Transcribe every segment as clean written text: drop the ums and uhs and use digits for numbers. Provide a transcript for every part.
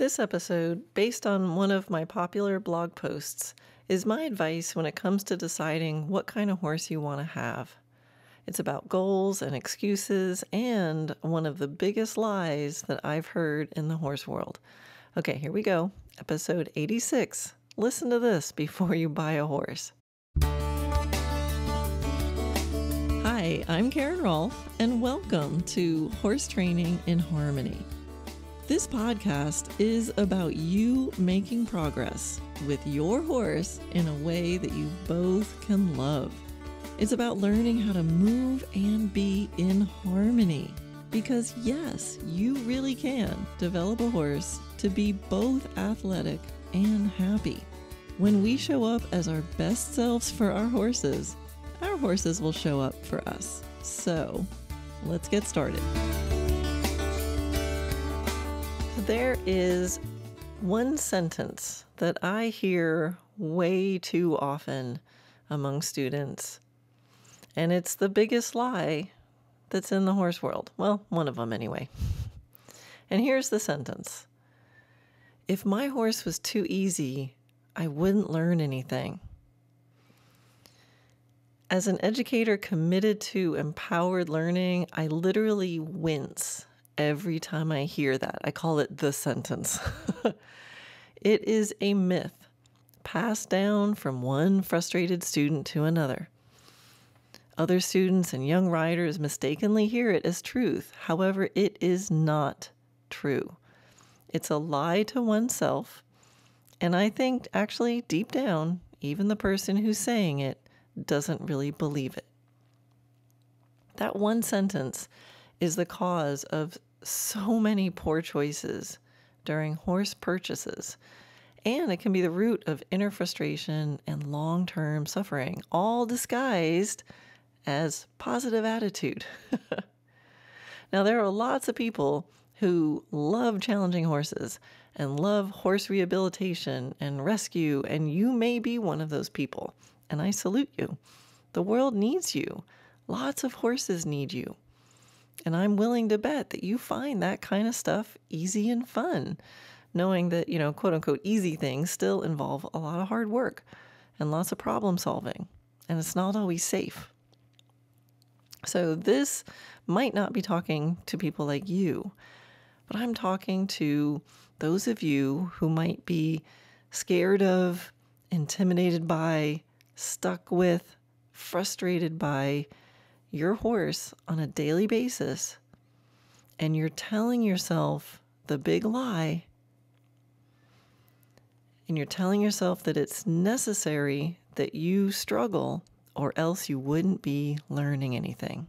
This episode, based on one of my popular blog posts, is my advice when it comes to deciding what kind of horse you want to have. It's about goals and excuses and one of the biggest lies that I've heard in the horse world. Okay, here we go. Episode 86. Listen to this before you buy a horse. Hi, I'm Karen Rohlf, and welcome to Horse Training in Harmony. This podcast is about you making progress with your horse in a way that you both can love. It's about learning how to move and be in harmony. Because yes, you really can develop a horse to be both athletic and happy. When we show up as our best selves for our horses will show up for us. So, let's get started. There is one sentence that I hear way too often among students, and it's the biggest lie that's in the horse world. Well, one of them anyway. And here's the sentence. If my horse was too easy, I wouldn't learn anything. As an educator committed to empowered learning, I literally wince every time I hear that. I call it the sentence. It is a myth passed down from one frustrated student to another. Other students and young riders mistakenly hear it as truth. However, it is not true. It's a lie to oneself. And I think actually deep down, even the person who's saying it doesn't really believe it. That one sentence is the cause of so many poor choices during horse purchases. And it can be the root of inner frustration and long-term suffering, all disguised as positive attitude. Now, there are lots of people who love challenging horses and love horse rehabilitation and rescue, and you may be one of those people. And I salute you. The world needs you. Lots of horses need you. And I'm willing to bet that you find that kind of stuff easy and fun, knowing that, quote unquote, easy things still involve a lot of hard work and lots of problem solving. And it's not always safe. So this might not be talking to people like you, but I'm talking to those of you who might be scared of, intimidated by, stuck with, frustrated by your horse on a daily basis, and you're telling yourself the big lie, and you're telling yourself that it's necessary that you struggle or else you wouldn't be learning anything.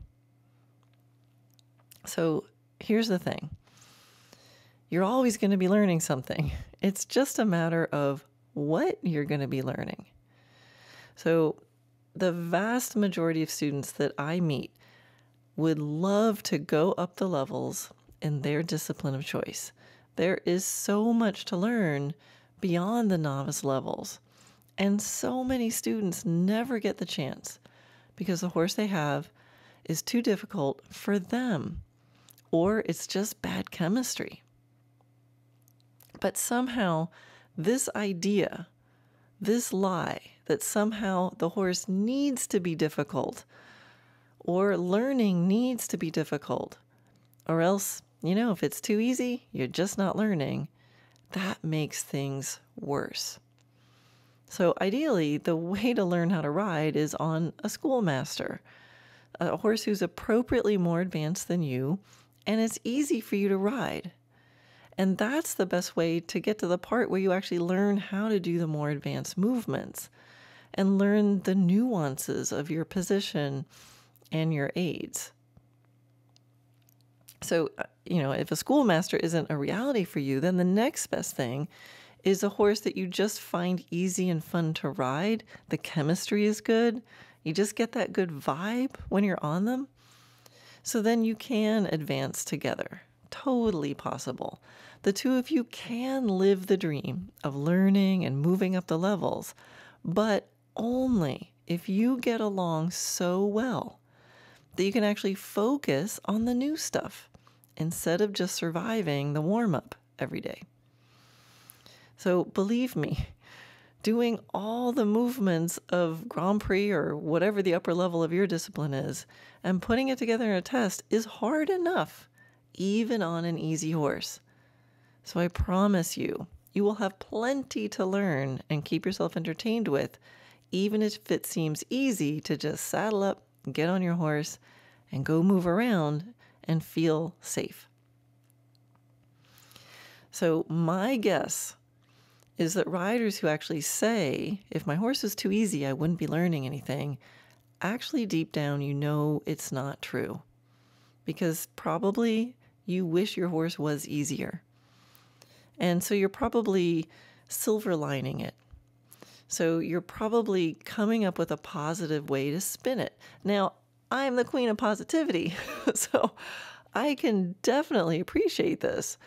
So here's the thing. You're always going to be learning something. It's just a matter of what you're going to be learning. So the vast majority of students that I meet would love to go up the levels in their discipline of choice. There is so much to learn beyond the novice levels. And so many students never get the chance because the horse they have is too difficult for them, or it's just bad chemistry. But somehow this idea, this lie that somehow the horse needs to be difficult or learning needs to be difficult, or else, if it's too easy, you're just not learning, that makes things worse. So ideally, the way to learn how to ride is on a schoolmaster, a horse who's appropriately more advanced than you, and it's easy for you to ride. And that's the best way to get to the part where you actually learn how to do the more advanced movements and learn the nuances of your position and your aids. So, if a schoolmaster isn't a reality for you, then the next best thing is a horse that you just find easy and fun to ride. The chemistry is good. You just get that good vibe when you're on them. So then you can advance together. Totally possible. The two of you can live the dream of learning and moving up the levels, but only if you get along so well that you can actually focus on the new stuff instead of just surviving the warm-up every day. So believe me, doing all the movements of Grand Prix or whatever the upper level of your discipline is and putting it together in a test is hard enough, even on an easy horse. So I promise you, you will have plenty to learn and keep yourself entertained with, even if it seems easy to just saddle up, get on your horse, and go move around and feel safe. So my guess is that riders who actually say, if my horse was too easy, I wouldn't be learning anything, actually deep down you know it's not true. Because probably you wish your horse was easier. And so you're probably silver lining it. So you're probably coming up with a positive way to spin it. Now, I'm the queen of positivity, so I can definitely appreciate this.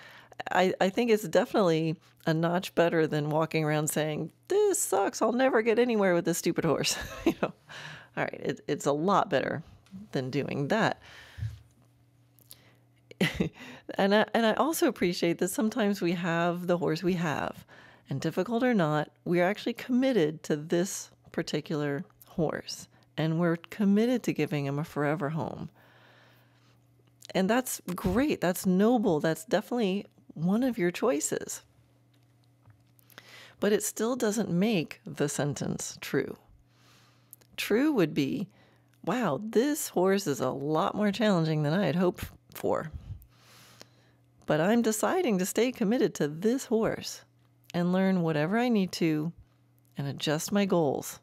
I think it's definitely a notch better than walking around saying, this sucks, I'll never get anywhere with this stupid horse. All right, it's a lot better than doing that. And I also appreciate that sometimes we have the horse we have, and difficult or not, we're actually committed to this particular horse, and we're committed to giving him a forever home. And that's great. That's noble. That's definitely one of your choices. But it still doesn't make the sentence true. True would be, wow, this horse is a lot more challenging than I had hoped for. But I'm deciding to stay committed to this horse and learn whatever I need to and adjust my goals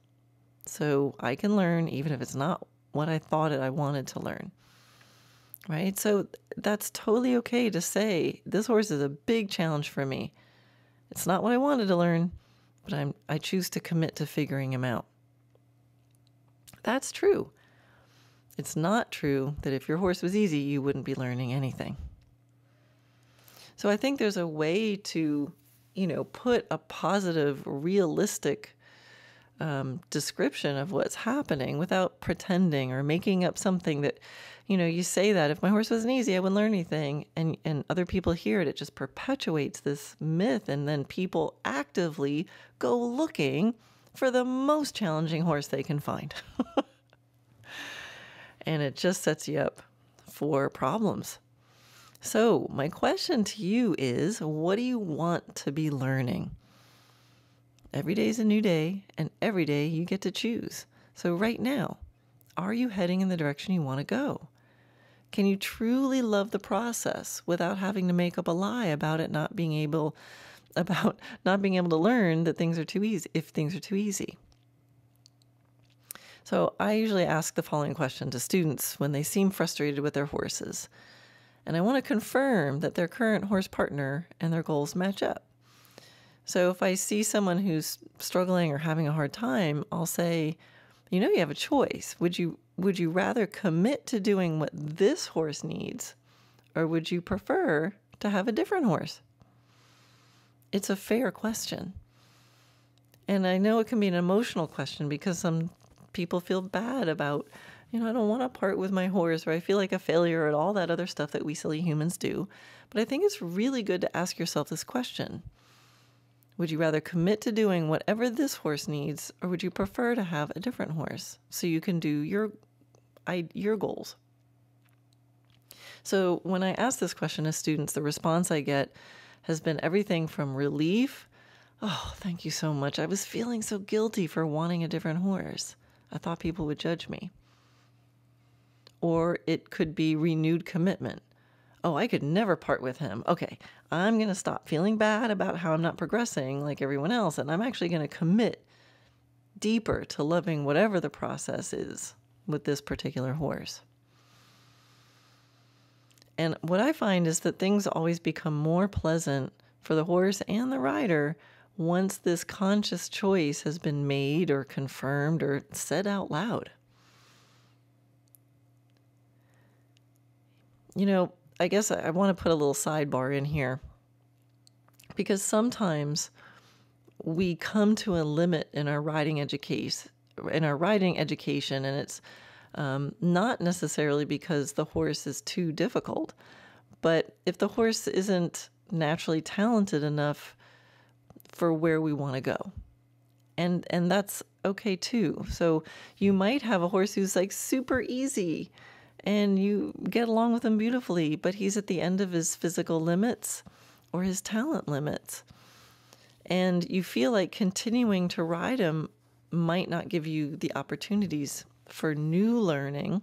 so I can learn even if it's not what I thought I wanted to learn. Right? So that's totally okay to say, this horse is a big challenge for me. It's not what I wanted to learn, but I choose to commit to figuring him out. That's true. It's not true that if your horse was easy, you wouldn't be learning anything. So I think there's a way to, put a positive, realistic description of what's happening without pretending or making up something that, you say that if my horse wasn't easy, I wouldn't learn anything. And other people hear it. It just perpetuates this myth. And then people actively go looking for the most challenging horse they can find. And it just sets you up for problems. So my question to you is, what do you want to be learning? Every day is a new day, and every day you get to choose. So right now, are you heading in the direction you want to go? Can you truly love the process without having to make up a lie about not being able to learn that things are too easy, if things are too easy? So I usually ask the following question to students when they seem frustrated with their horses. And I want to confirm that their current horse partner and their goals match up. So if I see someone who's struggling or having a hard time, I'll say, you have a choice. Would you rather commit to doing what this horse needs, or would you prefer to have a different horse? It's a fair question. And I know it can be an emotional question because some people feel bad about, I don't want to part with my horse, or I feel like a failure, and all that other stuff that we silly humans do. But I think it's really good to ask yourself this question. Would you rather commit to doing whatever this horse needs, or would you prefer to have a different horse so you can do your goals? So when I ask this question to students, the response I get has been everything from relief. Oh, thank you so much. I was feeling so guilty for wanting a different horse. I thought people would judge me. Or it could be renewed commitment. Oh, I could never part with him. Okay, I'm going to stop feeling bad about how I'm not progressing like everyone else, and I'm actually going to commit deeper to loving whatever the process is with this particular horse. And what I find is that things always become more pleasant for the horse and the rider once this conscious choice has been made or confirmed or said out loud. I guess I want to put a little sidebar in here, because sometimes we come to a limit in our riding education, and it's not necessarily because the horse is too difficult, but if the horse isn't naturally talented enough for where we want to go. And that's okay too. So you might have a horse who's like super easy and you get along with him beautifully, but he's at the end of his physical limits or his talent limits. And you feel like continuing to ride him might not give you the opportunities for new learning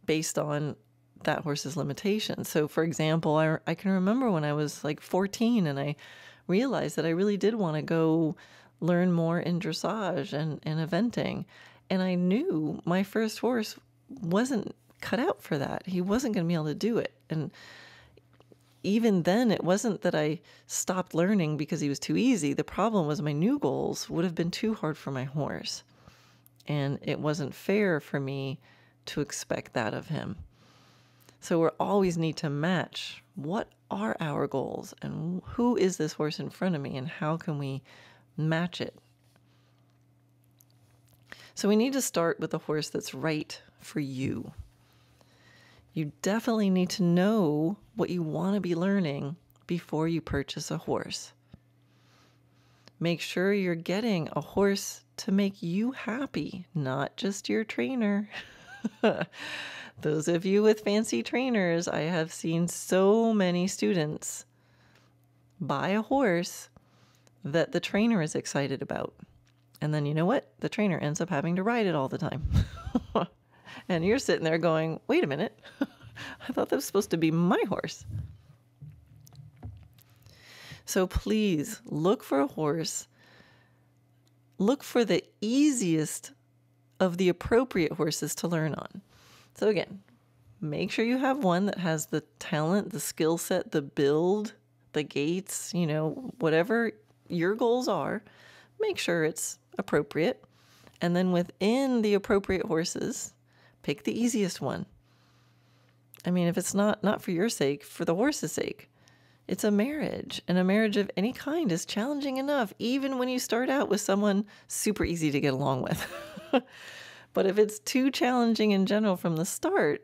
based on that horse's limitations. So for example, I can remember when I was like 14 and I realized that I really did want to go learn more in dressage and eventing. And I knew my first horse wasn't cut out for that. He wasn't going to be able to do it. And even then, it wasn't that I stopped learning because he was too easy. The problem was my new goals would have been too hard for my horse. And it wasn't fair for me to expect that of him. So we always need to match what are our goals and who is this horse in front of me and how can we match it. So we need to start with a horse that's right for you. You definitely need to know what you want to be learning before you purchase a horse. Make sure you're getting a horse to make you happy, not just your trainer. Those of you with fancy trainers, I have seen so many students buy a horse that the trainer is excited about. And then you know what? The trainer ends up having to ride it all the time. And you're sitting there going, wait a minute. I thought that was supposed to be my horse. So please look for a horse. Look for the easiest of the appropriate horses to learn on. So again, make sure you have one that has the talent, the skill set, the build, the gaits, whatever your goals are, make sure it's appropriate. And then within the appropriate horses, pick the easiest one. I mean, if it's not for your sake, for the horse's sake. It's a marriage, and a marriage of any kind is challenging enough, even when you start out with someone super easy to get along with. But if it's too challenging in general from the start,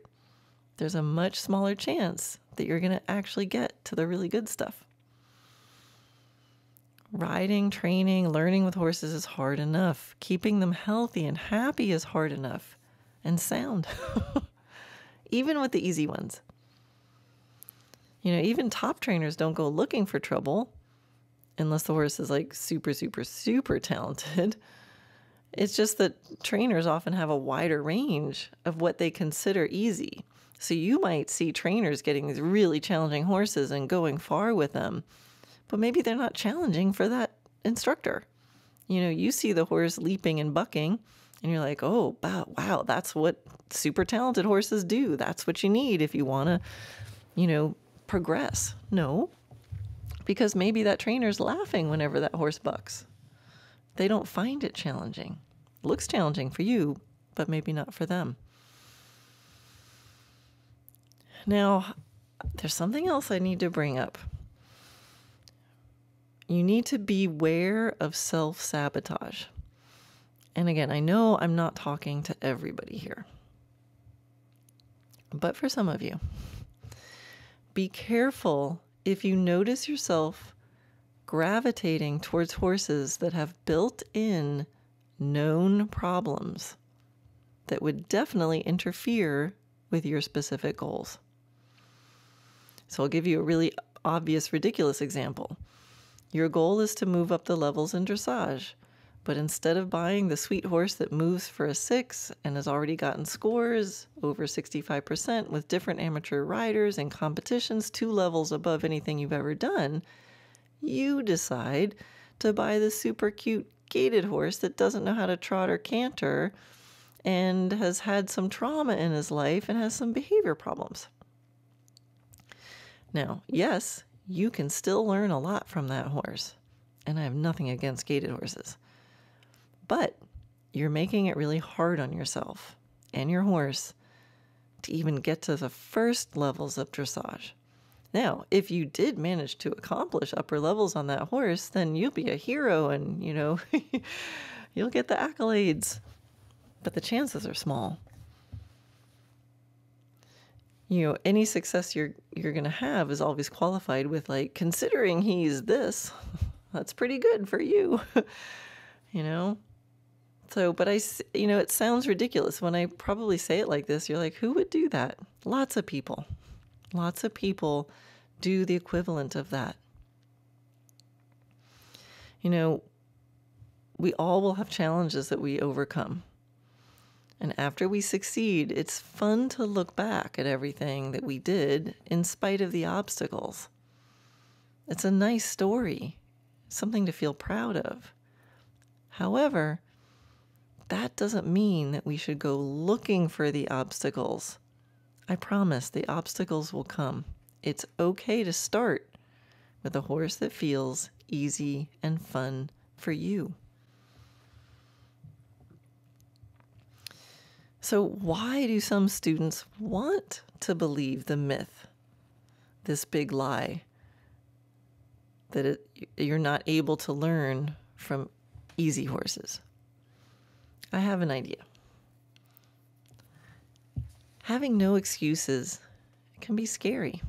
there's a much smaller chance that you're going to actually get to the really good stuff. Riding, training, learning with horses is hard enough. Keeping them healthy and happy is hard enough. And sound. Even with the easy ones. Even top trainers don't go looking for trouble unless the horse is like super, super, super talented. It's just that trainers often have a wider range of what they consider easy. So you might see trainers getting these really challenging horses and going far with them, but maybe they're not challenging for that instructor. You see the horse leaping and bucking, and you're like, oh, wow, that's what super talented horses do. That's what you need if you want to, progress. No, because maybe that trainer's laughing whenever that horse bucks. They don't find it challenging. It looks challenging for you, but maybe not for them. Now, there's something else I need to bring up. You need to beware of self-sabotage. And again, I know I'm not talking to everybody here, but for some of you, be careful if you notice yourself gravitating towards horses that have built-in known problems that would definitely interfere with your specific goals. So I'll give you a really obvious, ridiculous example. Your goal is to move up the levels in dressage, but instead of buying the sweet horse that moves for a 6 and has already gotten scores over 65% with different amateur riders and competitions 2 levels above anything you've ever done, you decide to buy the super cute gaited horse that doesn't know how to trot or canter and has had some trauma in his life and has some behavior problems. Now, yes, you can still learn a lot from that horse, and I have nothing against gaited horses. But you're making it really hard on yourself and your horse to even get to the first levels of dressage. Now, if you did manage to accomplish upper levels on that horse, then you'll be a hero and, you'll get the accolades. But the chances are small. Any success you're going to have is always qualified with like, considering he's this, that's pretty good for you. you know? So, but it sounds ridiculous when I probably say it like this. You're like, who would do that? Lots of people. Lots of people do the equivalent of that. We all will have challenges that we overcome. And after we succeed, it's fun to look back at everything that we did in spite of the obstacles. It's a nice story, something to feel proud of. However, that doesn't mean that we should go looking for the obstacles. I promise the obstacles will come. It's okay to start with a horse that feels easy and fun for you. So why do some students want to believe the myth, this big lie, that you're not able to learn from easy horses? I have an idea. Having no excuses can be scary.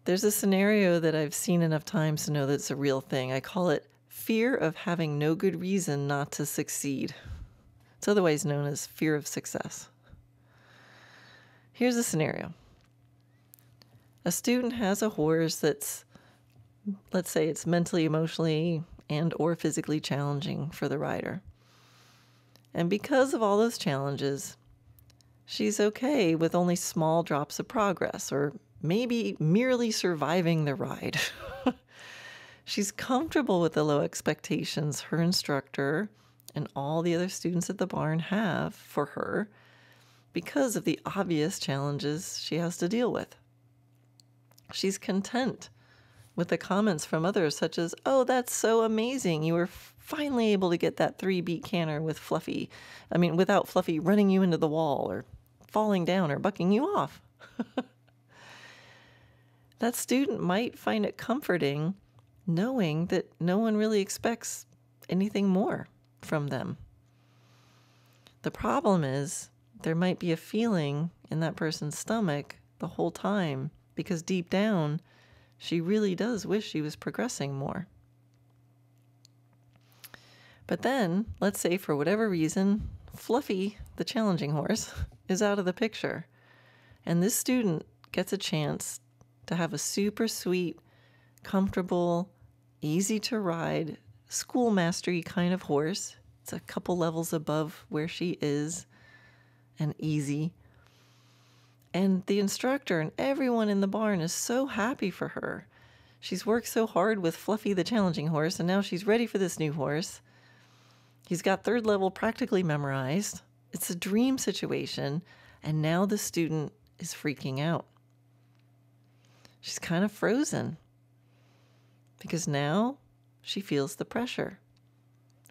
There's a scenario that I've seen enough times to know that it's a real thing. I call it fear of having no good reason not to succeed. It's otherwise known as fear of success. Here's a scenario. A student has a horse that's, let's say it's mentally, emotionally, and or physically challenging for the rider. And because of all those challenges, she's okay with only small drops of progress, or maybe merely surviving the ride. She's comfortable with the low expectations her instructor and all the other students at the barn have for her because of the obvious challenges she has to deal with. She's content with the comments from others such as, "Oh, that's so amazing. You were finally able to get that 3-beat canter without Fluffy running you into the wall or falling down or bucking you off." That student might find it comforting knowing that no one really expects anything more from them. The problem is there might be a feeling in that person's stomach the whole time because deep down she really does wish she was progressing more. But then, let's say for whatever reason, Fluffy, the challenging horse, is out of the picture, and this student gets a chance to have a super sweet, comfortable, easy to ride, school mastery kind of horse. It's a couple levels above where she is and easy. And the instructor and everyone in the barn is so happy for her. She's worked so hard with Fluffy the challenging horse, and now she's ready for this new horse. He's got 3rd level practically memorized. It's a dream situation, and now the student is freaking out. She's kind of frozen because now she feels the pressure.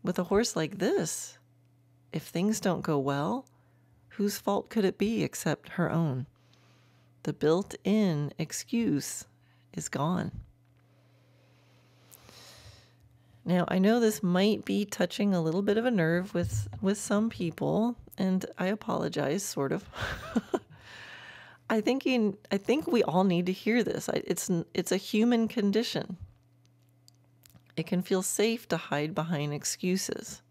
With a horse like this, if things don't go well, whose fault could it be except her own? The built-in excuse is gone. Now, I know this might be touching a little bit of a nerve with some people, and I apologize, sort of. I think we all need to hear this. It's a human condition. It can feel safe to hide behind excuses.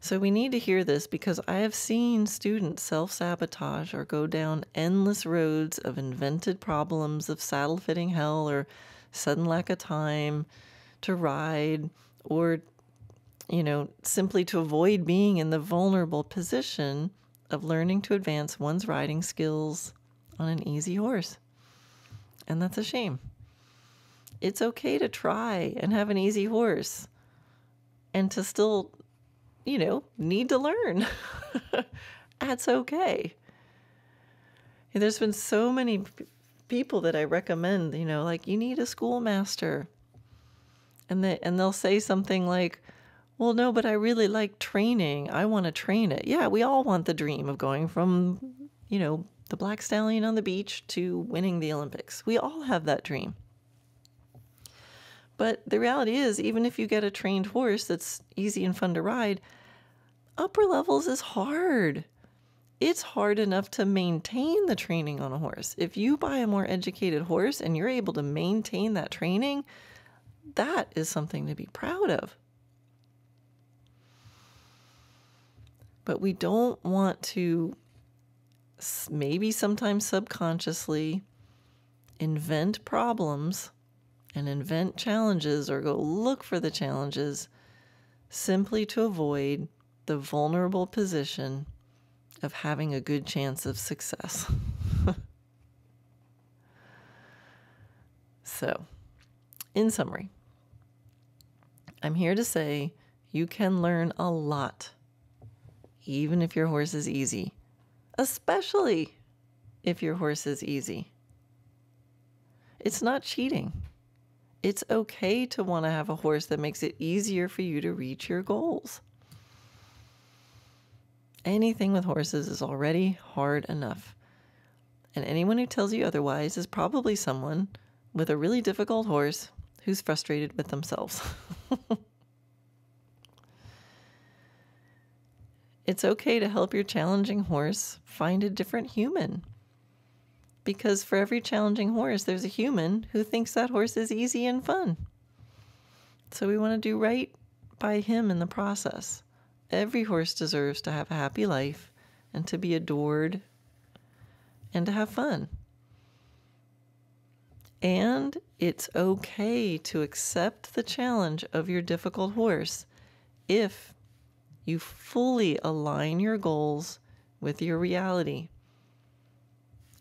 So we need to hear this because I have seen students self-sabotage or go down endless roads of invented problems of saddle fitting hell or sudden lack of time to ride, or, simply to avoid being in the vulnerable position of learning to advance one's riding skills on an easy horse. And that's a shame. It's okay to try and have an easy horse and to still, need to learn. That's okay. There's been so many people that I recommend, like, you need a schoolmaster. And they'll say something like, well, no, but I really like training. I want to train it. Yeah, we all want the dream of going from, the black stallion on the beach to winning the Olympics. We all have that dream. But the reality is, even if you get a trained horse that's easy and fun to ride, Upper levels is hard. It's hard enough to maintain the training on a horse. If you buy a more educated horse and you're able to maintain that training, that is something to be proud of. But we don't want to, maybe sometimes subconsciously, invent problems and invent challenges or go look for the challenges simply to avoid the vulnerable position of having a good chance of success. So, in summary, I'm here to say you can learn a lot, even if your horse is easy, especially if your horse is easy. It's not cheating. It's okay to want to have a horse that makes it easier for you to reach your goals. Anything with horses is already hard enough. And anyone who tells you otherwise is probably someone with a really difficult horse who's frustrated with themselves. It's okay to help your challenging horse find a different human. Because for every challenging horse, there's a human who thinks that horse is easy and fun. So we want to do right by him in the process. Every horse deserves to have a happy life and to be adored and to have fun. And it's okay to accept the challenge of your difficult horse if you fully align your goals with your reality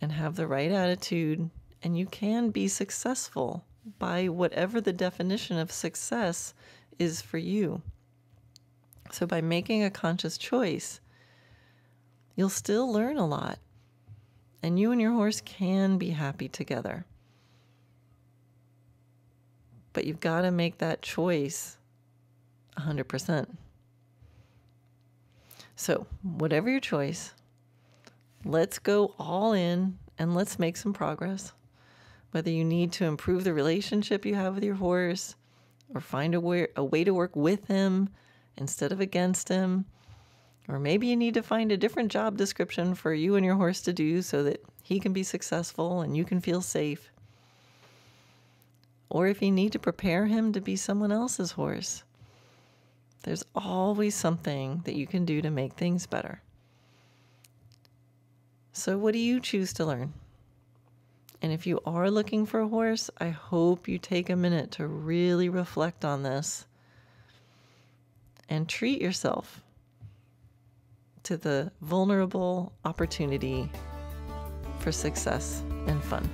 and have the right attitude, and you can be successful by whatever the definition of success is for you. So by making a conscious choice, you'll still learn a lot, and you and your horse can be happy together. But you've got to make that choice 100%. So whatever your choice, let's go all in and let's make some progress. Whether you need to improve the relationship you have with your horse or find a way to work with him instead of against him, or maybe you need to find a different job description for you and your horse to do so that he can be successful and you can feel safe. Or if you need to prepare him to be someone else's horse, there's always something that you can do to make things better. So what do you choose to learn? And if you are looking for a horse, I hope you take a minute to really reflect on this and treat yourself to the vulnerable opportunity for success and fun.